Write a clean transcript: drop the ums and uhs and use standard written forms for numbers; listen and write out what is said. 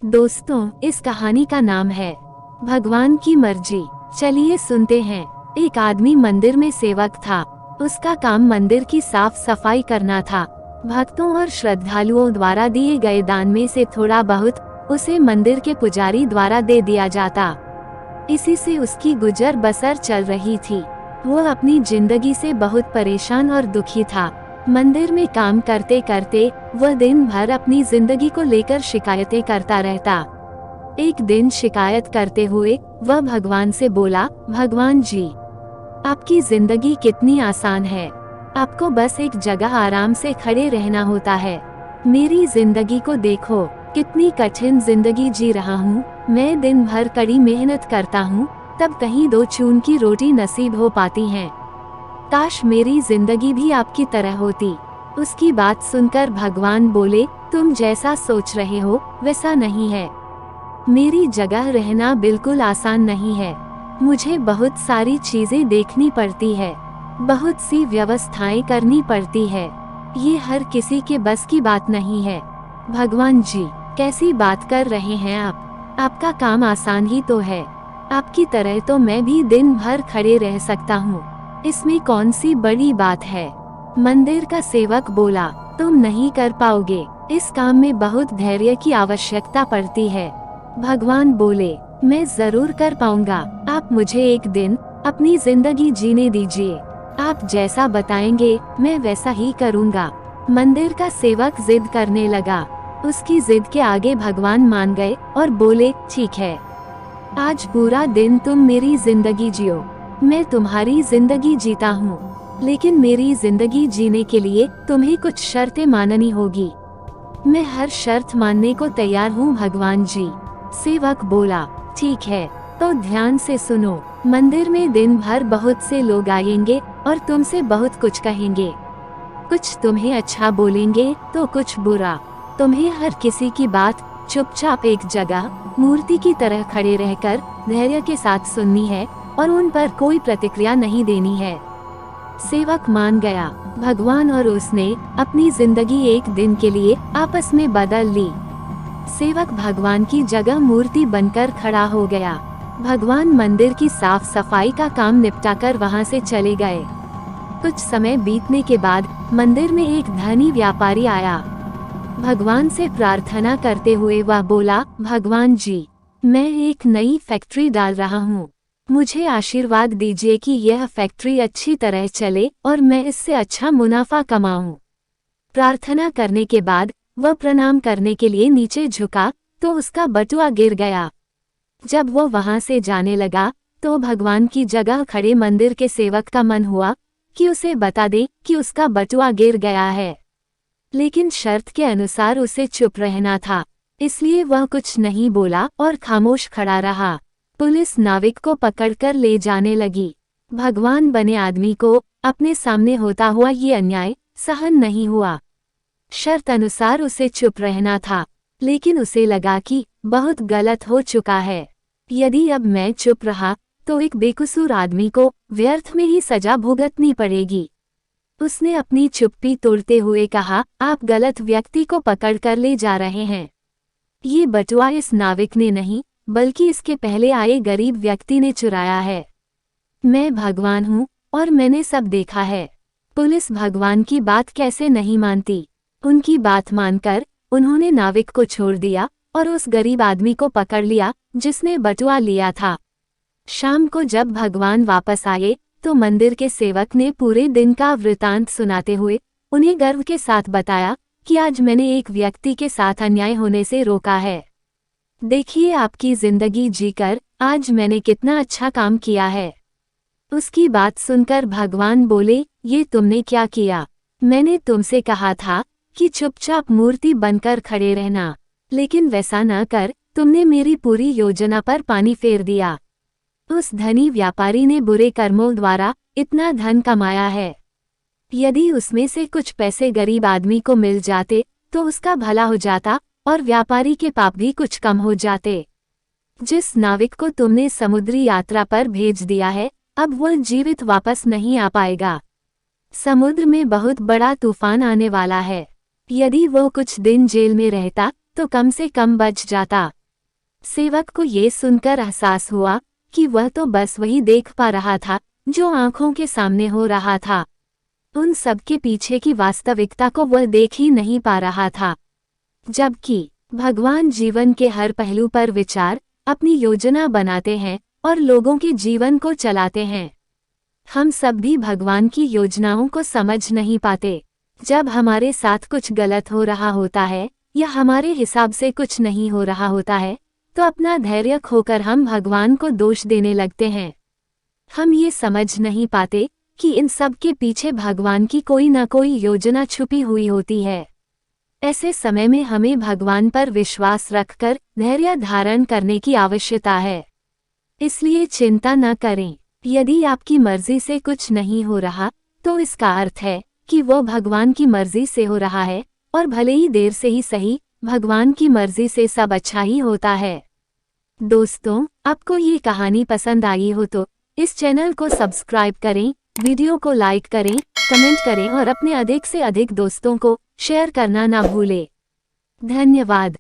दोस्तों, इस कहानी का नाम है भगवान की मर्जी। चलिए सुनते हैं। एक आदमी मंदिर में सेवक था। उसका काम मंदिर की साफ सफाई करना था। भक्तों और श्रद्धालुओं द्वारा दिए गए दान में से थोड़ा बहुत उसे मंदिर के पुजारी द्वारा दे दिया जाता। इसी से उसकी गुजर बसर चल रही थी। वो अपनी जिंदगी से बहुत परेशान और दुखी था। मंदिर में काम करते करते वह दिन भर अपनी जिंदगी को लेकर शिकायतें करता रहता। एक दिन शिकायत करते हुए वह भगवान से बोला, भगवान जी, आपकी जिंदगी कितनी आसान है। आपको बस एक जगह आराम से खड़े रहना होता है। मेरी जिंदगी को देखो, कितनी कठिन जिंदगी जी रहा हूँ। मैं दिन भर कड़ी मेहनत करता हूँ, तब कहीं दो चून की रोटी नसीब हो पाती है। काश मेरी जिंदगी भी आपकी तरह होती। उसकी बात सुनकर भगवान बोले, तुम जैसा सोच रहे हो वैसा नहीं है। मेरी जगह रहना बिल्कुल आसान नहीं है। मुझे बहुत सारी चीजें देखनी पड़ती है, बहुत सी व्यवस्थाएं करनी पड़ती है। ये हर किसी के बस की बात नहीं है। भगवान जी, कैसी बात कर रहे हैं आप? आपका काम आसान ही तो है। आपकी तरह तो मैं भी दिन भर खड़े रह सकता हूँ। इसमें कौन सी बड़ी बात है? मंदिर का सेवक बोला, तुम नहीं कर पाओगे। इस काम में बहुत धैर्य की आवश्यकता पड़ती है। भगवान बोले, मैं जरूर कर पाऊंगा। आप मुझे एक दिन अपनी जिंदगी जीने दीजिए। आप जैसा बताएंगे मैं वैसा ही करूंगा। मंदिर का सेवक जिद करने लगा। उसकी जिद के आगे भगवान मान गए और बोले, ठीक है, आज पूरा दिन तुम मेरी जिंदगी जियो। मैं तुम्हारी जिंदगी जीता हूँ, लेकिन मेरी जिंदगी जीने के लिए तुम्हें कुछ शर्तें माननी होगी। मैं हर शर्त मानने को तैयार हूँ भगवान जी। सेवक बोला, ठीक है, तो ध्यान से सुनो। मंदिर में दिन भर बहुत से लोग आएंगे और तुमसे बहुत कुछ कहेंगे। कुछ तुम्हें अच्छा बोलेंगे तो कुछ बुरा। तुम्हें हर किसी की बात चुपचाप एक जगह मूर्ति की तरह खड़े रहकर धैर्य के साथ सुननी है और उन पर कोई प्रतिक्रिया नहीं देनी है। सेवक मान गया। भगवान और उसने अपनी जिंदगी एक दिन के लिए आपस में बदल ली। सेवक भगवान की जगह मूर्ति बनकर खड़ा हो गया। भगवान मंदिर की साफ सफाई का काम निपटाकर वहां से चले गए। कुछ समय बीतने के बाद मंदिर में एक धनी व्यापारी आया। भगवान से प्रार्थना करते हुए वह बोला, भगवान जी, मैं एक नई फैक्ट्री डाल रहा हूँ। मुझे आशीर्वाद दीजिए कि यह फैक्ट्री अच्छी तरह चले और मैं इससे अच्छा मुनाफा कमाऊं। प्रार्थना करने के बाद वह प्रणाम करने के लिए नीचे झुका तो उसका बटुआ गिर गया। जब वह वहां से जाने लगा तो भगवान की जगह खड़े मंदिर के सेवक का मन हुआ कि उसे बता दे कि उसका बटुआ गिर गया है, लेकिन शर्त के अनुसार उसे चुप रहना था। इसलिए वह कुछ नहीं बोला और खामोश खड़ा रहा। पुलिस नाविक को पकड़कर ले जाने लगी। भगवान बने आदमी को अपने सामने होता हुआ ये अन्याय सहन नहीं हुआ। शर्त अनुसार उसे चुप रहना था, लेकिन उसे लगा कि बहुत गलत हो चुका है। यदि अब मैं चुप रहा तो एक बेकसूर आदमी को व्यर्थ में ही सजा भुगतनी पड़ेगी। उसने अपनी चुप्पी तोड़ते हुए कहा, आप गलत व्यक्ति को पकड़कर ले जा रहे हैं। ये बटुआ इस नाविक ने नहीं बल्कि इसके पहले आए गरीब व्यक्ति ने चुराया है। मैं भगवान हूँ और मैंने सब देखा है। पुलिस भगवान की बात कैसे नहीं मानती। उनकी बात मानकर उन्होंने नाविक को छोड़ दिया और उस गरीब आदमी को पकड़ लिया जिसने बटुआ लिया था। शाम को जब भगवान वापस आए तो मंदिर के सेवक ने पूरे दिन का वृतांत सुनाते हुए उन्हें गर्व के साथ बताया कि आज मैंने एक व्यक्ति के साथ अन्याय होने से रोका है। देखिए, आपकी जिंदगी जीकर आज मैंने कितना अच्छा काम किया है। उसकी बात सुनकर भगवान बोले, ये तुमने क्या किया? मैंने तुमसे कहा था कि चुपचाप मूर्ति बनकर खड़े रहना, लेकिन वैसा न कर तुमने मेरी पूरी योजना पर पानी फेर दिया। उस धनी व्यापारी ने बुरे कर्मों द्वारा इतना धन कमाया है। यदि उसमें से कुछ पैसे गरीब आदमी को मिल जाते तो उसका भला हो जाता और व्यापारी के पाप भी कुछ कम हो जाते। जिस नाविक को तुमने समुद्री यात्रा पर भेज दिया है, अब वह जीवित वापस नहीं आ पाएगा। समुद्र में बहुत बड़ा तूफान आने वाला है। यदि वो कुछ दिन जेल में रहता तो कम से कम बच जाता। सेवक को ये सुनकर एहसास हुआ कि वह तो बस वही देख पा रहा था जो आंखों के सामने हो रहा था। उन सब के पीछे की वास्तविकता को वह देख ही नहीं पा रहा था। जबकि भगवान जीवन के हर पहलू पर विचार, अपनी योजना बनाते हैं और लोगों के जीवन को चलाते हैं। हम सब भी भगवान की योजनाओं को समझ नहीं पाते। जब हमारे साथ कुछ गलत हो रहा होता है या हमारे हिसाब से कुछ नहीं हो रहा होता है, तो अपना धैर्य खोकर हम भगवान को दोष देने लगते हैं। हम ये समझ नहीं पाते कि इन सब के पीछे भगवान की कोई न कोई योजना छुपी हुई होती है। ऐसे समय में हमें भगवान पर विश्वास रखकर धैर्य धारण करने की आवश्यकता है। इसलिए चिंता न करें। यदि आपकी मर्जी से कुछ नहीं हो रहा, तो इसका अर्थ है कि वो भगवान की मर्जी से हो रहा है, और भले ही देर से ही सही, भगवान की मर्जी से सब अच्छा ही होता है। दोस्तों, आपको ये कहानी पसंद आई हो तो इस चैनल को सब्सक्राइब करें, वीडियो को लाइक करें, कमेंट करें और अपने अधिक से अधिक दोस्तों को शेयर करना ना भूलें। धन्यवाद।